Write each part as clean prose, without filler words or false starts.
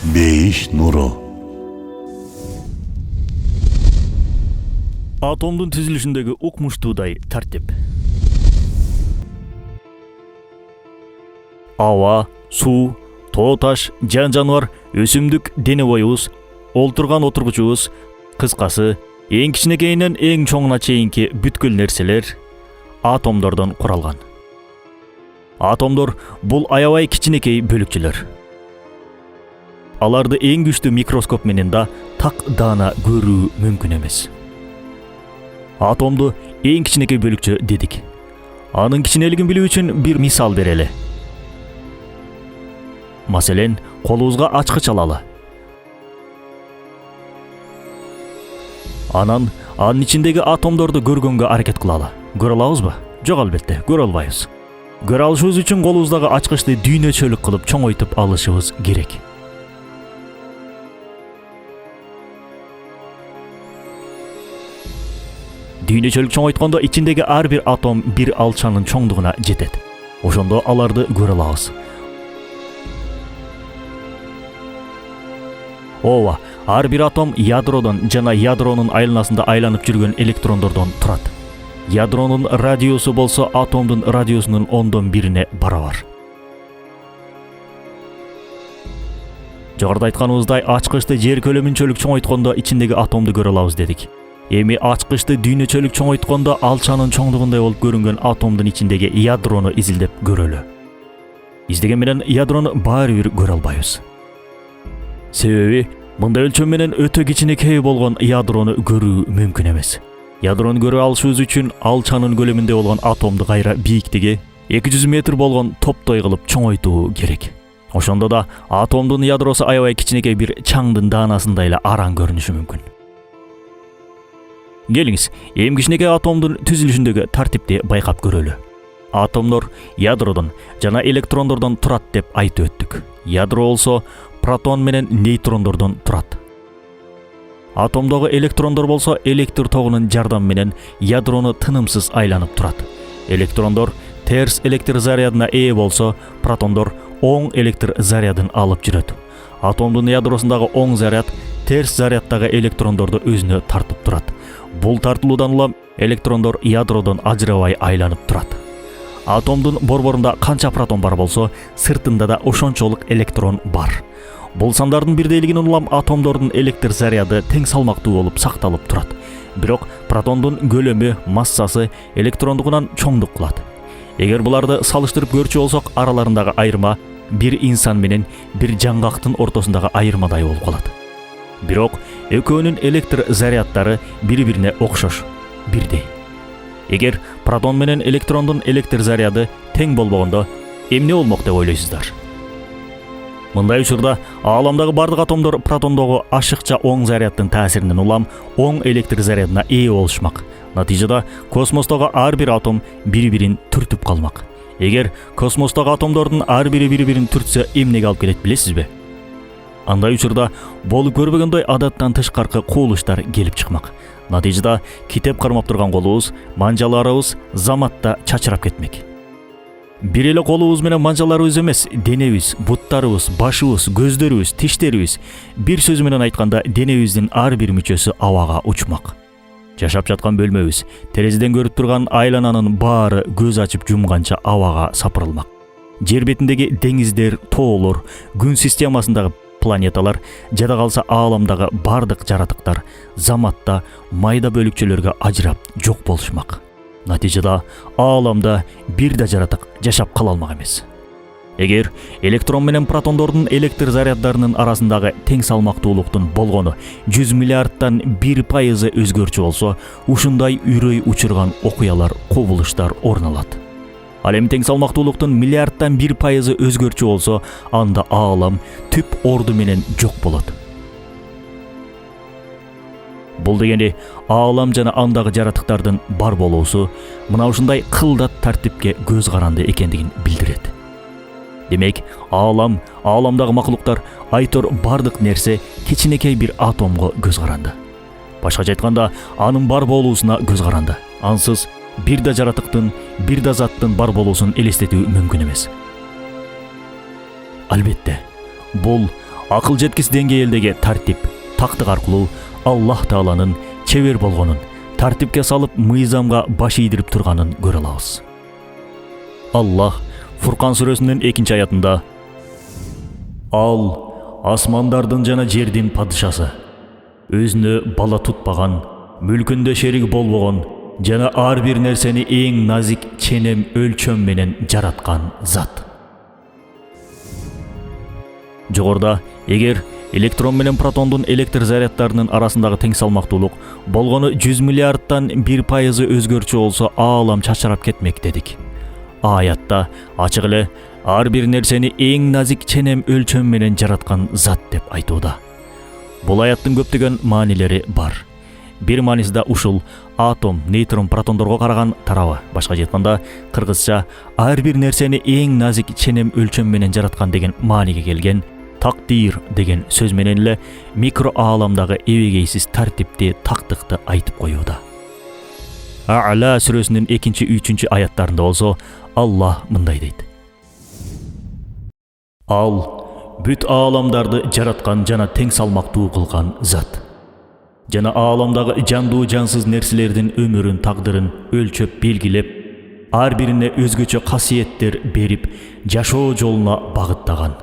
Бейиш нуру. Атомдун түзүлүшүндөгү укмуштуудай тартип. Аба, суу, тоо таш, жан жаныбар, өсүмдүк дене боюбуз, олтурган отургучубуз, кыскасы, эң кичинекейинен эң чоңуна чейинки бүткүл нерселер атомдордон куралган. Атомдор бул аябай кичинекей бөлүкчөлөр. Аларды эң күчтүү микроскоп менен да так даана көрүү мүмкүн эмес. Атомду эң кичинекей бөлүкчө дедик. Анын кичинелигин билүү үчүн бир мисал берели. Маселен, колубузга ачкыч алалы. Анан ичиндеги атомдорду көргөнгө аракет кылалы. Көрө алабызбы? Жок, албетте, көрө албайбыз. Көрө алышыбыз үчүн колубуздагы ачкычты дүйнөчөлүк кылып чоңойтуп алышыбыз керек. Дүйнөчөлүк чоңойткондо ичиндеги ар бир атом бир алчанын чоңдугуна жетет. Ошондо аларды көрө алабыз. Ооба, ар бир атом ядродон жана ядронун айланасында айланып жүргөн электрондордон турат. Ядронун радиусу болсо атомдун радиусунун 1/10 барабар. Жогоруда айтканыбыздай, ачкычты жер көлөмүнчөлүк чоңойткондо ичиндеги атомду көрө алабыз дедик. Эми ачкычты дүйнөчөлүк чоңойткондо алчанын чоңдугундай болуп көрүнгөн атомдун ичиндеги ядрону изилдеп көрөлү. Издеген менен ядрону баары бир көрө албайбыз. Себеби мындай өлчөм менен өтө кичинекей болгон ядрону көрүү мүмкүн эмес. Ядрону көрө алышыбыз үчүн алчанын көлөмүндө болгон атомду кайра бийиктиги 200 метр болгон топтой кылып чоңойтуу керек. Ошондо да атомдун ядросу аябай кичинекей бир чаңдын даанасындай эле араң көрүнүшү мүмкүн. Келиңиз, эң кичинекей атомдун түзүлүшүндөгү тартипти байкап көрөлү. Атомдор ядродон жана электрондордон турат деп айтып өттүк. Ядро болсо протон менен нейтрондордон турат. Атомдогу электрондор болсо электр тогунун жардамы менен ядрону тынымсыз айланып турат. Электрондор терс электр зарядына ээ болсо, протондор оң электр зарядын алып жүрөт. Атомдун ядросундагы оң заряд терс заряддагы электрондорду өзүнө тартып турат. Бул тартылуудан улам электрондор ядродон ажырабай айланып турат. Атомдун борборунда канча протон бар болсо, сыртында да ошончолук электрон бар. Бул сандардын бирдейлигинен улам атомдордун электр заряды тең салмактуу болуп сакталып турат. Бирок протондун көлөмү, массасы электрондугунан чоңдук кылат. Эгер буларды салыштырып көрчү болсок, араларындагы айырма бир инсан менен бир жаңгактын ортосундагы айырмадай болуп калат. Бирок экөөнүн электр заряддары бири-бирине окшош, бирдей. Эгер протон менен электрондун электр заряды тең болбогондо, эмне болмок деп ойлойсуздар? Мындай учурда ааламдагы бардык атомдор протондогу ашыкча оң заряддын таасиринен улам оң электр зарядына ээ болушмак. Натыйжада космостогу ар бир атом бири-бирин түртүп калмак. Эгер космостогу атомдордун ар бири бири-бирин түртсө, эмнеге алып келет билесизби? Андай учурда болуп көрбөгөндөй адаттан тышкаркы кубулуштар келип чыкмак. Натыйжада китеп кармап турган колубуз, манжаларыбыз заматта чачырап кетмек. Бир эле колубуз менен манжаларыбыз эмес, денебиз, буттарыбыз, башыбыз, көздөрүбүз, тиштерибиз, бир сөзү менен айтканда денебиздин ар бир мүчөсү абага учмак. Жашап жаткан бөлмөбүз, терезеден көрүп турган айлананын баары көз ачып жумганча абага сапырылмак. Жер бетиндеги деңиздер, тоолор, күн системасындагы планеталар, жада калса ааламдагы бардык жаратыктар заматта майда бөлүкчөлөргө ажырап жок болушмак. Натыйжада ааламда бир да жаратык жашап кала алмак эмес. Эгер электрон менен протондордун электр заряддарынын арасындагы тең салмактуулуктун болгону 100 миллиардтан 1% өзгөрчү болсо, ушундай үрөй учурган окуялар, кубулуштар орун алат. Ал эми тең салмактуулуктун миллиардтан 1% өзгөрчү болсо, анда аалам түп орду менен жок болот. Бул дегени аалам жана андагы жаратыктардын бар болуусу мына ушундай кылдат тартипке көз каранды экендигин билдирет. Демек, ааламдагы макулуктар, айтор бардык нерсе кичинекей бир атомго көз каранды. Башкача айтканда, анын бар болуусуна көз каранды. Ансыз бир да жаратыктын, бир да заттын бар болуусун элестетүү мүмкүн эмес. Албетте, бул акыл жеткис деңгээлдеги тартип, тактык аркылуу Аллах Тааланын чебер болгонун, тартипке салып мыйзамга баш ийдирип турганын көрө алабыз. Аллах Фуркан сүрөсүнүн 2-аятында: Ал асмандардын жана жердин падышасы, өзүнө бала тутпаган, мүлкүндө шерик болбогон жана ар бир нерсени эң назик ченем өлчөм менен жараткан зат. Жогоруда эгер электрон менен протондун электр заряддарынын арасындагы тең салмактуулук болгону 100 миллиардтан 1% өзгөрчү болсо аалам чачырап кетмек дедик. Аятта ачык эле ар бир нерсени эң назик ченем өлчөм менен жараткан зат деп айтууда. Бул аяттын көптөгөн маанилери бар. Бир маанисиде ушул атом, нейтрон, протондорго караган тарабы. Башка айтканда, кыргызча ар бир нерсени эң назик ченем өлчөм менен жараткан деген мааниге келген. Тактир деген сөз менен эле микро ааламдагы эбегейсиз тартипти, тактыкты айтып коюуда. А'ла сүрөсүнүн 2-3 аяттарында болсо Аллах мындай дейт: Ал бүт ааламдарды жараткан жана тең салмактуу кылган зат. Жана ааламдагы жандуу жансыз нерселердин өмүрүн, тагдырын өлчөп белгилеп, ар бирине өзгөчө касиеттер берип, жашоо жолуна багыттаган.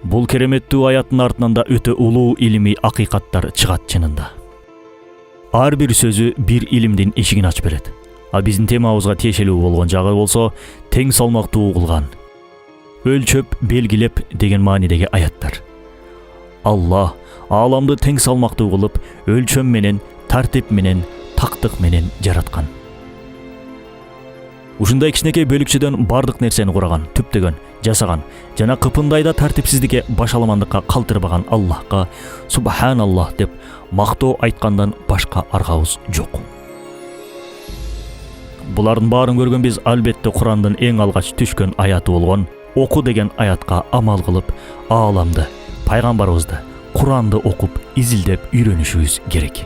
Бул кереметтүү аяттын артынан да өтө улуу илимий акыйкаттар чыгат чынында. Ар бир сөзү бир илимдин эшигин ачып берет. А биздин темабызга тиешелүү болгон жагы болсо тең салмактуу кылган, өлчөп белгилеп деген маанидеги аяттар. Аллах ааламды тең салмактуу кылып, өлчөм менен, тартип менен, тактык менен жараткан. Ушундай кичинекей бөлүкчөдөн бардык нерсени кураган, түптөгөн, жасаган жана кыпындайда тартипсиздикке, башаламандыкка калтырбаган Аллахка Субханаллах деп мактоо айткандан башка аргабыз жок. Булардын баарын көргөн биз албетте Курандын эң алгач түшкөн аяты болгон оку деген аятка амал кылып, ааламды, пайгамбарыбызды, Куранды окуп, изилдеп үйрөнүшүбүз керек.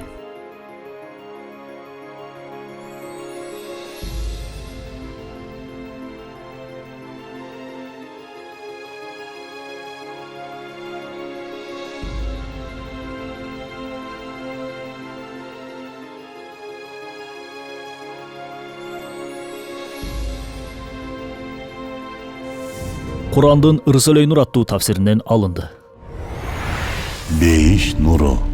Kurandın Risale-i Nur аттуу тафсиринен алынды. Бейиш нуру.